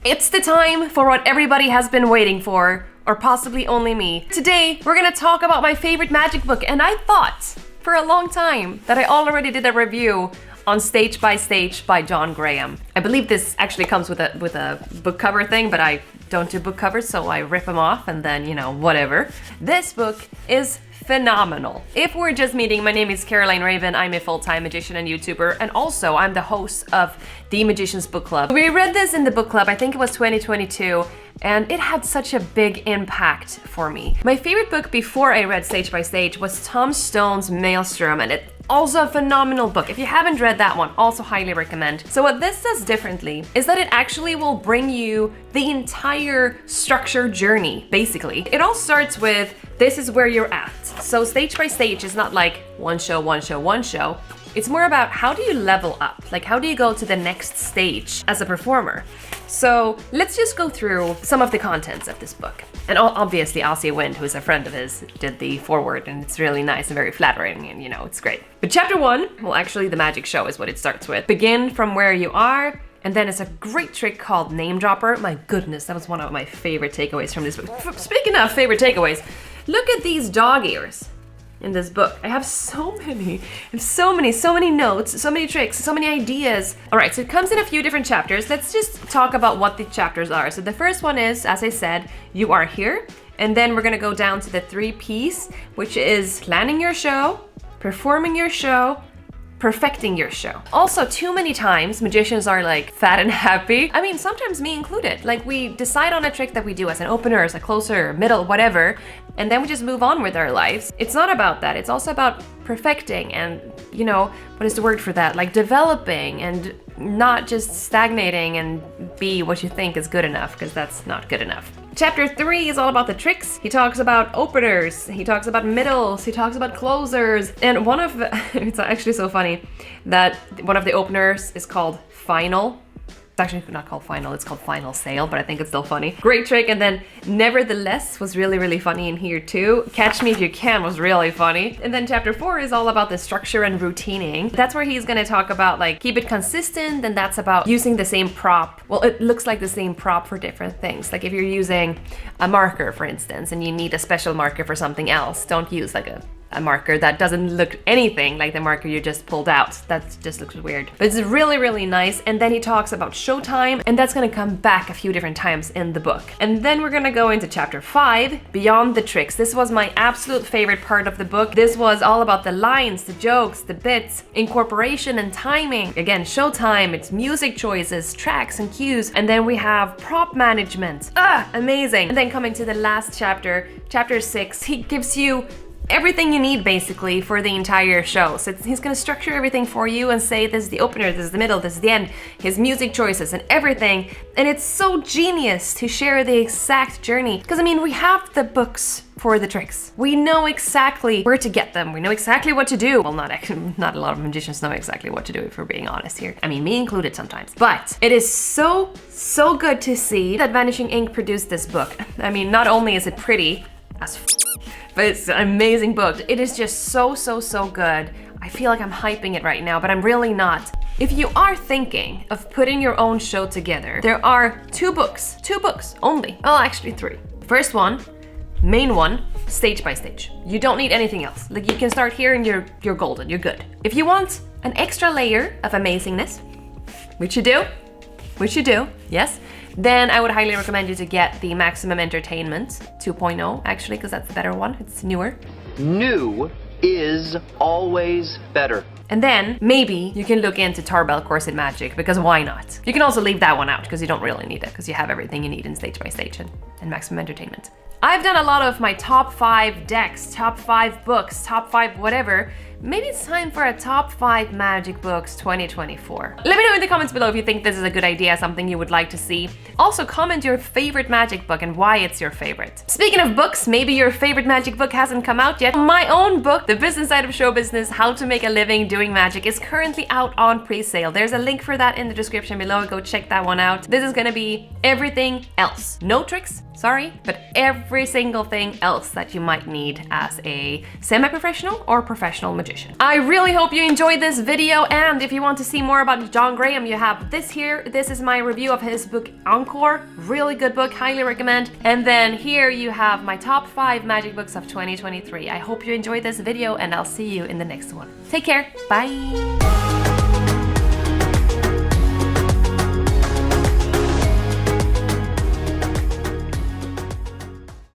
It's the time for what everybody has been waiting for, or possibly only me. Today, we're gonna talk about my favorite magic book, and I thought for a long time that I already did a review on Stage by Stage by John Graham. I believe this actually comes with a book cover thing, but I don't do book covers, so I rip them off and then, you know, whatever. This book is phenomenal. If we're just meeting, my name is Caroline Raven. I'm a full-time magician and YouTuber, and also I'm the host of the Magician's Book Club. We read this in the book club, I think it was 2022, and it had such a big impact for me. My favorite book before I read Stage by Stage was Tom Stone's Maelstrom, and it's also a phenomenal book. If you haven't read that one, also highly recommend. So what this does differently is that it actually will bring you the entire structure journey, basically. It all starts with, this is where you're at. So Stage by Stage is not like one show, one show, one show. It's more about how do you level up? Like, how do you go to the next stage as a performer? So let's just go through some of the contents of this book. And obviously Aussie Wind, who is a friend of his, did the foreword, and it's really nice and very flattering, and you know, it's great. But chapter 1, well, actually the magic show is what it starts with. Begin from where you are, and then it's a great trick called Name Dropper. My goodness, that was one of my favorite takeaways from this book. Speaking of favorite takeaways, look at these dog ears in this book. I have so many notes, so many tricks, so many ideas. All right, so it comes in a few different chapters. Let's just talk about what the chapters are. So the first one is, as I said, you are here. And then we're gonna go down to the 3 Ps, which is planning your show, performing your show, perfecting your show. Also, too many times magicians are like fat and happy. I mean, sometimes me included. Like, we decide on a trick that we do as an opener, as a closer, middle, whatever, and then we just move on with our lives. It's not about that. It's also about perfecting and, you know, what is the word for that? Like developing and not just stagnating and be what you think is good enough, because that's not good enough. Chapter 3 is all about the tricks. He talks about openers, he talks about middles, he talks about closers, and one of it's actually so funny that one of the openers is called Final. It's actually not called Final, it's called Final Sale, but I think it's still funny. Great trick. And then Nevertheless was really funny in here too. Catch Me If You Can was really funny. And then chapter 4 is all about the structure and routining. That's where he's gonna talk about like keep it consistent, and that's about using the same prop. Well, it looks like the same prop for different things. Like if you're using a marker, for instance, and you need a special marker for something else, don't use like a marker that doesn't look anything like the marker you just pulled out. That just looks weird. But it's really nice. And then he talks about showtime, and that's gonna come back a few different times in the book. And then we're gonna go into chapter 5, Beyond the Tricks. This was my absolute favorite part of the book. This was all about the lines, the jokes, the bits, incorporation and timing. Again, showtime, it's music choices, tracks and cues. And then we have prop management. Amazing. And then coming to the last chapter, chapter 6, he gives you everything you need basically for the entire show. So he's gonna structure everything for you and say this is the opener, this is the middle, this is the end, his music choices and everything. And it's so genius to share the exact journey. Because I mean, we have the books for the tricks. We know exactly where to get them. We know exactly what to do. Well, not a lot of magicians know exactly what to do, if we're being honest here. I mean, me included sometimes. But it is so good to see that Vanishing Ink produced this book. I mean, not only is it pretty as but it's an amazing book. It is just so good. I feel like I'm hyping it right now, but I'm really not. If you are thinking of putting your own show together, there are 2 books only. Well, actually 3. First one, main one, Stage by Stage. You don't need anything else. Like, you can start here and you're golden, you're good. If you want an extra layer of amazingness, which you do, yes, then I would highly recommend you to get the Maximum Entertainment 2.0, actually, because that's the better one. It's newer. New is always better. And then maybe you can look into Tarbell Corset Magic, because why not? You can also leave that one out because you don't really need it, because you have everything you need in Stage by Stage and Maximum Entertainment. I've done a lot of my top 5 decks, top 5 books, top 5 whatever. Maybe it's time for a top 5 magic books 2024. Let me know in the comments below if you think this is a good idea, something you would like to see. Also, comment your favorite magic book and why it's your favorite. Speaking of books, maybe your favorite magic book hasn't come out yet. My own book, The Business Side of Show Business, How to Make a Living Doing Magic, is currently out on pre-sale. There's a link for that in the description below. Go check that one out. This is gonna be everything else. No tricks, sorry, but every single thing else that you might need as a semi-professional or professional magician. magician. I really hope you enjoyed this video, and if you want to see more about John Graham, you have this here. This is my review of his book Encore. Really good book, highly recommend. And then here you have my top 5 magic books of 2023. I hope you enjoyed this video, and I'll see you in the next one. Take care, bye!